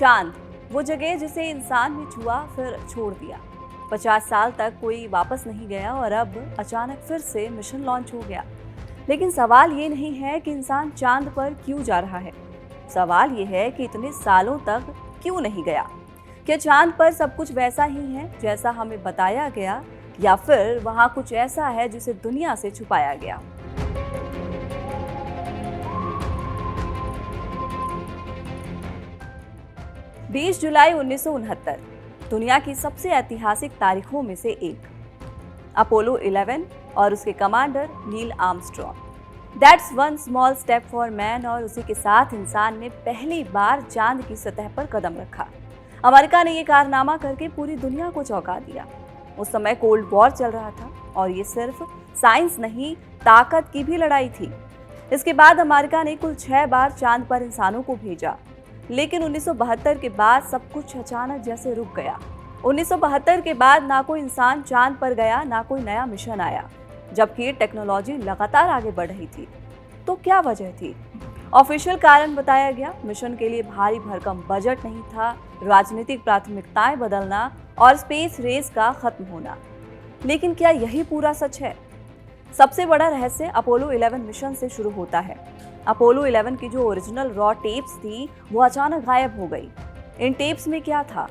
चांद, वो जगह जिसे इंसान ने छुआ फिर छोड़ दिया। 50 साल तक कोई वापस नहीं गया और अब अचानक फिर से मिशन लॉन्च हो गया। लेकिन सवाल ये नहीं है कि इंसान चांद पर क्यों जा रहा है, सवाल ये है कि इतने सालों तक क्यों नहीं गया। क्या चांद पर सब कुछ वैसा ही है जैसा हमें बताया गया, या फिर वहां कुछ ऐसा है जिसे दुनिया से छुपाया गया। बीस जुलाई 1969 दुनिया की सबसे ऐतिहासिक तारीखों में से एक, अपोलो 11 और उसके commander Neil Armstrong. That's one small step for man. और उसी के साथ इंसान ने पहली बार चांद की सतह पर कदम रखा। अमेरिका ने यह कारनामा करके पूरी दुनिया को चौंका दिया। उस समय कोल्ड वॉर चल रहा था और ये सिर्फ साइंस नहीं, ताकत की भी लड़ाई थी। इसके बाद अमेरिका ने कुल 6 बार चांद पर इंसानों को भेजा, लेकिन 1972 के बाद सब कुछ अचानक जैसे रुक गया। 1972 के बाद ना कोई इंसान चांद पर गया, ना कोई नया मिशन आया, जबकि टेक्नोलॉजी लगातार आगे बढ़ रही थी। तो क्या वजह थी? ऑफिशियल कारण बताया गया, मिशन के लिए भारी भरकम बजट नहीं था, राजनीतिक प्राथमिकताएं बदलना और स्पेस रेस का खत्म होना। लेकिन क्या यही पूरा सच है? सबसे बड़ा रहस्य अपोलो 11 मिशन से शुरू होता है। अपोलो 11 की जो ओरिजिनल रॉ टेप्स थी वो अचानक गायब हो गई। इन टेप्स में क्या था?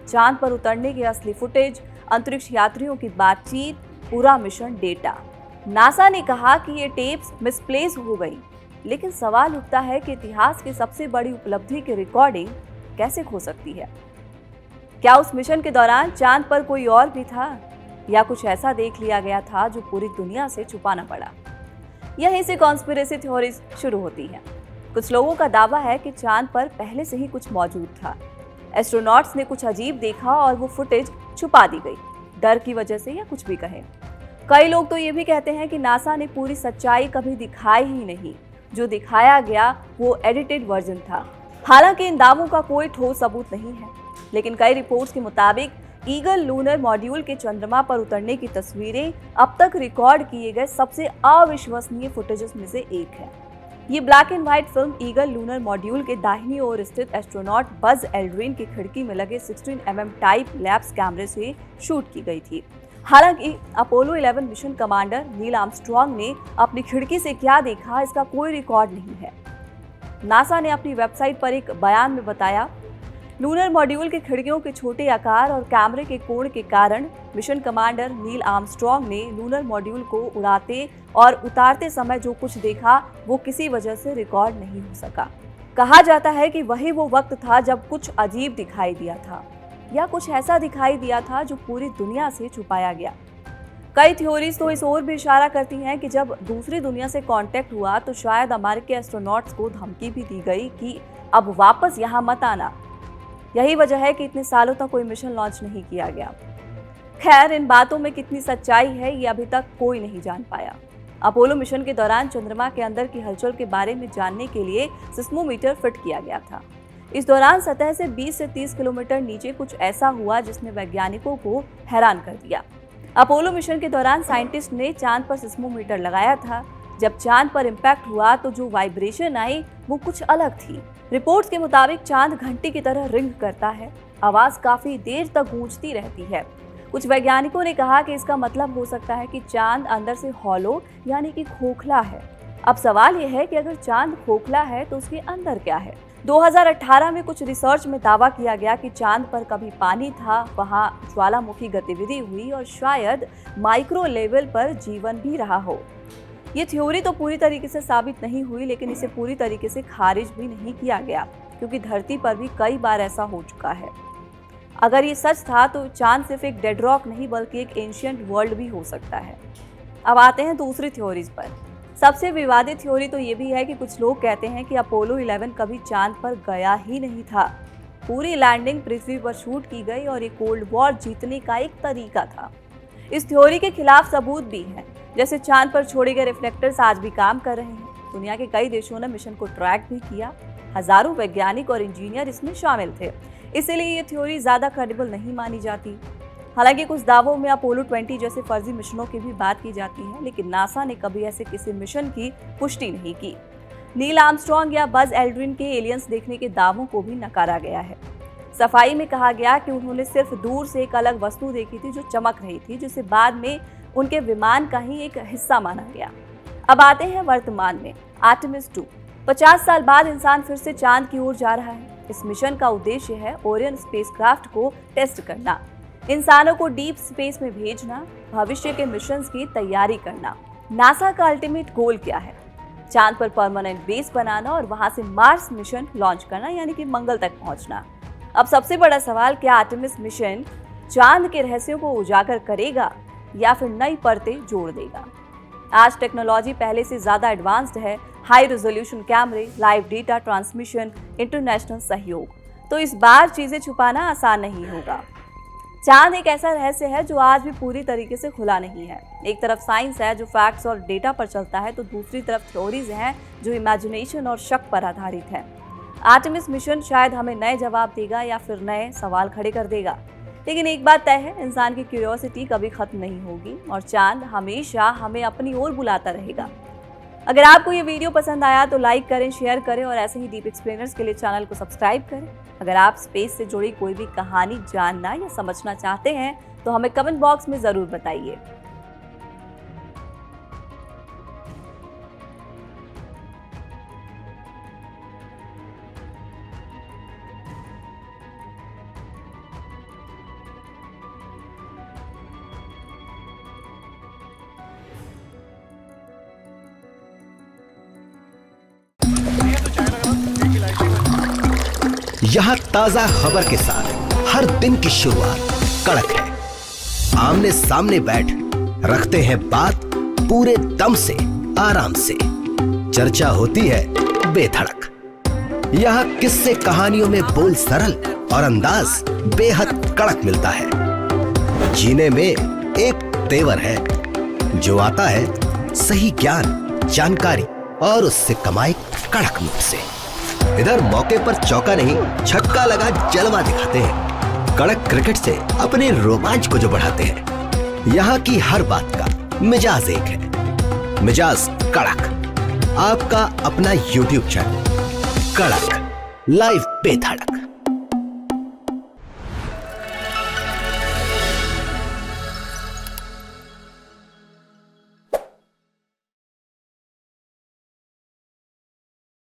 चांद पर उतरने की असली फुटेज, अंतरिक्ष यात्रियों की बातचीत, पूरा मिशन डेटा। नासा ने कहा कि ये टेप्स मिसप्लेस हो गई, लेकिन सवाल उठता है कि इतिहास की सबसे बड़ी उपलब्धि की रिकॉर्डिंग कैसे खो सकती है? क्या उस मिशन के दौरान चांद पर कोई और भी था, या कुछ ऐसा देख लिया गया था जो पूरी दुनिया से छुपाना पड़ा? यहीं से कॉन्स्पिरेसी थ्योरीज शुरू होती हैं। कुछ लोगों का दावा है कि चांद पर पहले से ही कुछ मौजूद था। एस्ट्रोनॉट्स ने कुछ अजीब देखा और वो फुटेज छुपा दी गई, डर की वजह से, या कुछ भी कहे। कई लोग तो ये भी कहते हैं कि नासा ने पूरी सच्चाई कभी दिखाई ही नहीं, जो दिखाया गया वो एडिटेड वर्जन था। हालांकि इन दावों का कोई ठोस सबूत नहीं है, लेकिन कई रिपोर्ट्स के मुताबिक ईगल लूनर मॉड्यूल के चंद्रमा पर उतरने की तस्वीरें अब तक रिकॉर्ड किए गए सबसे अविश्वसनीय फुटेजेस में से एक है। ये black and white film eagle lunar module के दाहिनी ओर स्थित एस्ट्रोनॉट बज एल्ड्रिन की खिड़की में लगे 16 mm टाइप लैप्स कैमरे से शूट की गई थी। हालांकि Apollo 11 mission commander Neil Armstrong ने अपनी खिड़की से क्या देखा, इसका कोई रिकॉर्ड नहीं है। नासा ने अपनी वेबसाइट पर एक बयान में बताया, लूनर मॉड्यूल के खिड़कियों के छोटे आकार और कैमरे के कोण के कारण मिशन कमांडर नील आर्मस्ट्रॉन्ग ने लूनर मॉड्यूल को उड़ाते और उतारते समय जो कुछ देखा वो किसी वजह से रिकॉर्ड नहीं हो सका। कहा जाता है कि वही वो वक्त था जब कुछ अजीब दिखाई दिया था, या कुछ ऐसा दिखाई दिया था जो पूरी दुनिया से छुपाया गया। कई थ्योरीज तो इस ओर भी इशारा करती हैं कि जब दूसरी दुनिया से कांटेक्ट हुआ तो शायद अमेरिकी एस्ट्रोनॉट्स को धमकी भी दी गई कि अब वापस यहाँ मत आना। यही वजह है कि इतने सालों तक कोई मिशन लॉन्च नहीं किया गया। खैर, इन बातों में कितनी सच्चाई है ये अभी तक कोई नहीं जान पाया। अपोलो मिशन के दौरान चंद्रमा के अंदर की हलचल के बारे में जानने के लिए सिस्मोमीटर फिट किया गया था। इस दौरान सतह से 20 से 30 किलोमीटर नीचे कुछ ऐसा हुआ जिसने वैज्ञानिकों को हैरान कर दिया। अपोलो मिशन के दौरान साइंटिस्ट ने चांद पर सिस्मोमीटर लगाया था। जब चांद पर इम्पैक्ट हुआ तो जो वाइब्रेशन आई वो कुछ अलग थी। रिपोर्ट्स के मुताबिक चांद घंटी की तरह रिंग करता है, आवाज काफी देर तक गूंजती रहती है। कुछ वैज्ञानिकों ने कहा कि इसका मतलब हो सकता है कि चांद अंदर से हॉलो यानी कि खोखला है। अब सवाल यह है कि अगर चांद खोखला है तो उसके अंदर क्या है? 2018 में कुछ रिसर्च में दावा किया गया कि चांद पर कभी पानी था, वहां ज्वालामुखी गतिविधि हुई और शायद माइक्रो लेवल पर जीवन भी रहा हो। ये थ्योरी तो पूरी तरीके से साबित नहीं हुई, लेकिन इसे पूरी तरीके से खारिज भी नहीं किया गया, क्योंकि धरती पर भी कई बार ऐसा हो चुका है। अगर ये सच था तो चांद सिर्फ एक डेड रॉक नहीं बल्कि एक एंशिएंट वर्ल्ड भी हो सकता है। अब आते हैं दूसरी थ्योरीज पर। सबसे विवादित थ्योरी तो ये भी है कि कुछ लोग कहते हैं कि अपोलो 11 कभी चांद पर गया ही नहीं था। पूरी लैंडिंग पृथ्वी पर शूट की गई और ये कोल्ड वॉर जीतने का एक तरीका था। इस थ्योरी के खिलाफ सबूत भी हैं, जैसे चांद पर छोड़े गए रिफ्लेक्टर्स आज भी काम कर रहे हैं। दुनिया के कई देशों ने मिशन को ट्रैक भी किया। हजारों वैज्ञानिक और इंजीनियर इसमें शामिल थे, इसीलिए ये थ्योरी ज्यादा क्रेडिबल नहीं मानी जाती। हालांकि कुछ दावों में अपोलो 20 जैसे फर्जी मिशनों की भी बात की जाती है, लेकिन नासा ने कभी ऐसे किसी मिशन की पुष्टि नहीं की। नील आर्मस्ट्रॉन्ग या बज एल्ड्रिन के एलियंस देखने के दावों को भी नकारा गया है। सफाई में कहा गया कि उन्होंने सिर्फ दूर से एक अलग वस्तु देखी थी जो चमक रही थी, जिसे बाद में उनके विमान का ही एक हिस्सा माना गया। अब आते हैं वर्तमान में, आर्टेमिस 2। 50 साल बाद इंसान फिर से चांद की ओर जा रहा है। इस मिशन का उद्देश्य है ओरियन स्पेसक्राफ्ट को टेस्ट करना, इंसानों को डीप स्पेस में भेजना, भविष्य के मिशंस की तैयारी करना। नासा का अल्टीमेट गोल क्या है? चांद पर परमानेंट बेस बनाना और वहां से मार्स मिशन लॉन्च करना, यानी कि मंगल तक पहुंचना। अब सबसे बड़ा सवाल, क्या आर्टेमिस मिशन चांद के रहस्यों को उजागर करेगा या फिर नई परतें जोड़ देगा? आज टेक्नोलॉजी पहले से ज्यादा एडवांस्ड है। हाई रेजोल्यूशन कैमरे, लाइव डेटा ट्रांसमिशन, इंटरनेशनल सहयोग। तो इस बार चीजें छुपाना आसान नहीं होगा। चांद एक ऐसा रहस्य है जो आज भी पूरी तरीके से खुला नहीं है। एक तरफ साइंस है जो फैक्ट्स और डेटा पर चलता है, तो दूसरी तरफ थ्योरीज हैं जो इमेजिनेशन और शक पर आधारित है। आर्टेमिस मिशन शायद हमें नए जवाब देगा या फिर नए सवाल खड़े कर देगा, लेकिन एक बात तय है, इंसान की क्यूरियोसिटी कभी खत्म नहीं होगी और चांद हमेशा हमें अपनी ओर बुलाता रहेगा। अगर आपको ये वीडियो पसंद आया तो लाइक करें, शेयर करें और ऐसे ही डीप एक्सप्लेनर्स के लिए चैनल को सब्सक्राइब करें। अगर आप स्पेस से जुड़ी कोई भी कहानी जानना या समझना चाहते हैं तो हमें कमेंट बॉक्स में जरूर बताइए। यहाँ ताजा खबर के साथ हर दिन की शुरुआत कड़क है। आमने सामने बैठ रखते हैं बात पूरे दम से, आराम से। चर्चा होती है बेधड़क। यहाँ किस्से कहानियों में बोल सरल और अंदाज बेहद कड़क मिलता है। जीने में एक तेवर है जो आता है सही ज्ञान, जानकारी और उससे कमाई कड़क नोट से। इधर मौके पर चौका नहीं, छक्का लगा जलवा दिखाते हैं। कड़क क्रिकेट से अपने रोमांच को जो बढ़ाते हैं। यहाँ की हर बात का मिजाज एक है, मिजाज कड़क। आपका अपना YouTube चैनल कड़क, लाइव बेधड़क।